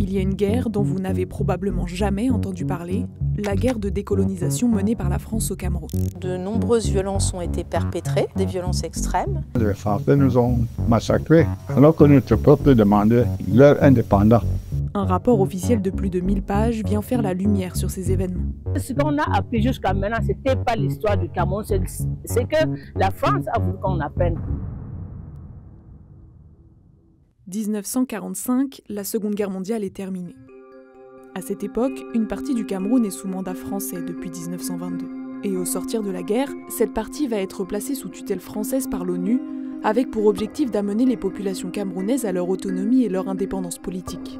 Il y a une guerre dont vous n'avez probablement jamais entendu parler, la guerre de décolonisation menée par la France au Cameroun. De nombreuses violences ont été perpétrées, des violences extrêmes. Les Français nous ont massacrés alors que notre peuple demandait leur indépendance. Un rapport officiel de plus de 1000 pages vient faire la lumière sur ces événements. Ce qu'on a appris jusqu'à maintenant, ce n'était pas l'histoire du Cameroun, c'est que la France a voulu qu'on apprenne. 1945, la Seconde Guerre mondiale est terminée. À cette époque, une partie du Cameroun est sous mandat français depuis 1922. Et au sortir de la guerre, cette partie va être placée sous tutelle française par l'ONU, avec pour objectif d'amener les populations camerounaises à leur autonomie et leur indépendance politique.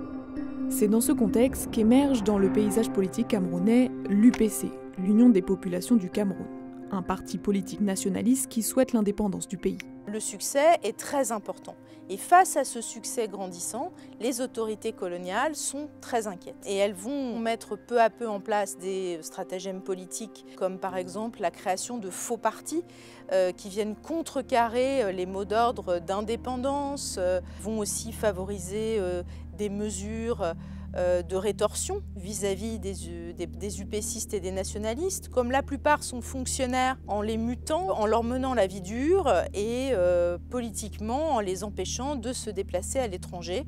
C'est dans ce contexte qu'émerge dans le paysage politique camerounais l'UPC, l'Union des populations du Cameroun, un parti politique nationaliste qui souhaite l'indépendance du pays. Le succès est très important. Et face à ce succès grandissant, les autorités coloniales sont très inquiètes. Et elles vont mettre peu à peu en place des stratagèmes politiques, comme par exemple la création de faux partis qui viennent contrecarrer les mots d'ordre d'indépendance, vont aussi favoriser des mesures de rétorsion vis-à-vis des UPCistes et des nationalistes. Comme la plupart sont fonctionnaires, en les mutant, en leur menant la vie dure et politiquement en les empêchant de se déplacer à l'étranger,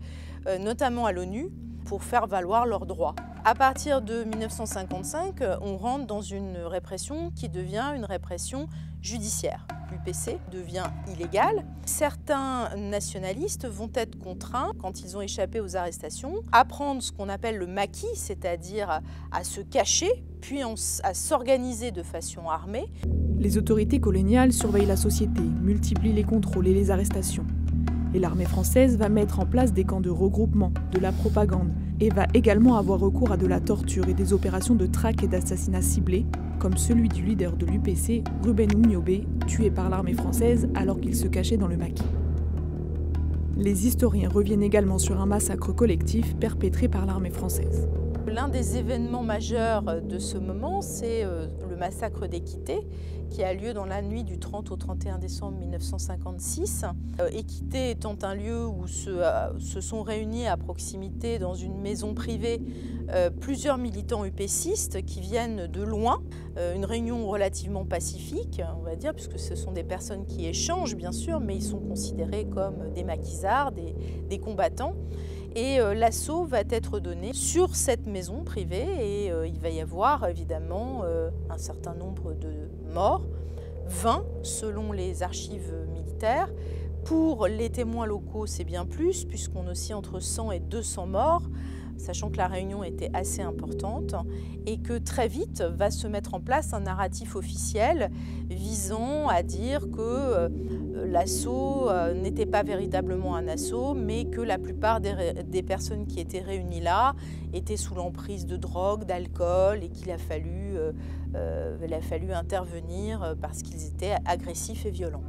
notamment à l'ONU, pour faire valoir leurs droits. À partir de 1955, on rentre dans une répression qui devient une répression judiciaire. L'UPC devient illégal. Certains nationalistes vont être contraints, quand ils ont échappé aux arrestations, à prendre ce qu'on appelle le maquis, c'est-à-dire à se cacher, puis à s'organiser de façon armée. Les autorités coloniales surveillent la société, multiplient les contrôles et les arrestations. Et l'armée française va mettre en place des camps de regroupement, de la propagande, et va également avoir recours à de la torture et des opérations de traque et d'assassinat ciblés, comme celui du leader de l'UPC, Ruben Oumniobé, tué par l'armée française alors qu'il se cachait dans le maquis. Les historiens reviennent également sur un massacre collectif perpétré par l'armée française. L'un des événements majeurs de ce moment, c'est le massacre d'Équité, qui a lieu dans la nuit du 30 au 31 décembre 1956. Équité étant un lieu où se sont réunis à proximité dans une maison privée plusieurs militants UPCistes qui viennent de loin. Une réunion relativement pacifique, on va dire, puisque ce sont des personnes qui échangent bien sûr, mais ils sont considérés comme des maquisards, des combattants. Et l'assaut va être donné sur cette maison privée et il va y avoir évidemment un certain nombre de morts, 20 selon les archives militaires. Pour les témoins locaux, c'est bien plus, puisqu'on oscille entre 100 et 200 morts, sachant que la réunion était assez importante et que très vite va se mettre en place un narratif officiel visant à dire que l'assaut n'était pas véritablement un assaut, mais que la plupart des personnes qui étaient réunies là étaient sous l'emprise de drogue, d'alcool et qu'il a fallu intervenir parce qu'ils étaient agressifs et violents.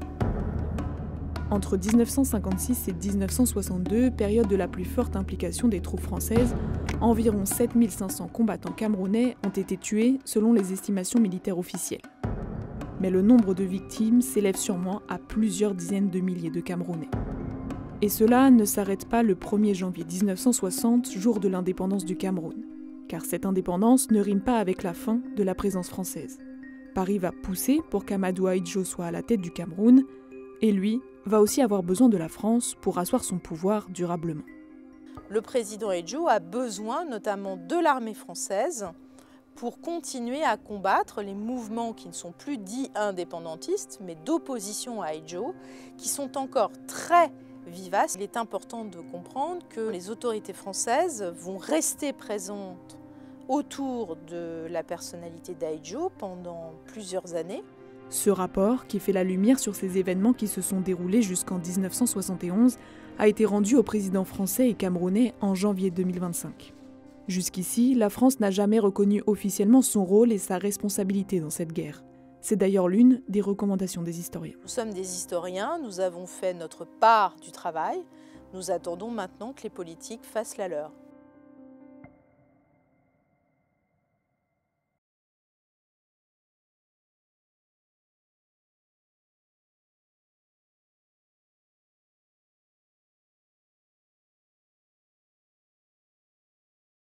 Entre 1956 et 1962, période de la plus forte implication des troupes françaises, environ 7500 combattants camerounais ont été tués selon les estimations militaires officielles. Mais le nombre de victimes s'élève sûrement à plusieurs dizaines de milliers de Camerounais. Et cela ne s'arrête pas le 1er janvier 1960, jour de l'indépendance du Cameroun. Car cette indépendance ne rime pas avec la fin de la présence française. Paris va pousser pour qu'Amadou Ahidjo soit à la tête du Cameroun, et lui va aussi avoir besoin de la France pour asseoir son pouvoir durablement. Le président Ahidjo a besoin notamment de l'armée française pour continuer à combattre les mouvements qui ne sont plus dits indépendantistes, mais d'opposition à Ahidjo, qui sont encore très vivaces. Il est important de comprendre que les autorités françaises vont rester présentes autour de la personnalité d'Ahidjo pendant plusieurs années. Ce rapport, qui fait la lumière sur ces événements qui se sont déroulés jusqu'en 1971, a été rendu au président français et camerounais en janvier 2025. Jusqu'ici, la France n'a jamais reconnu officiellement son rôle et sa responsabilité dans cette guerre. C'est d'ailleurs l'une des recommandations des historiens. Nous sommes des historiens, nous avons fait notre part du travail, nous attendons maintenant que les politiques fassent la leur.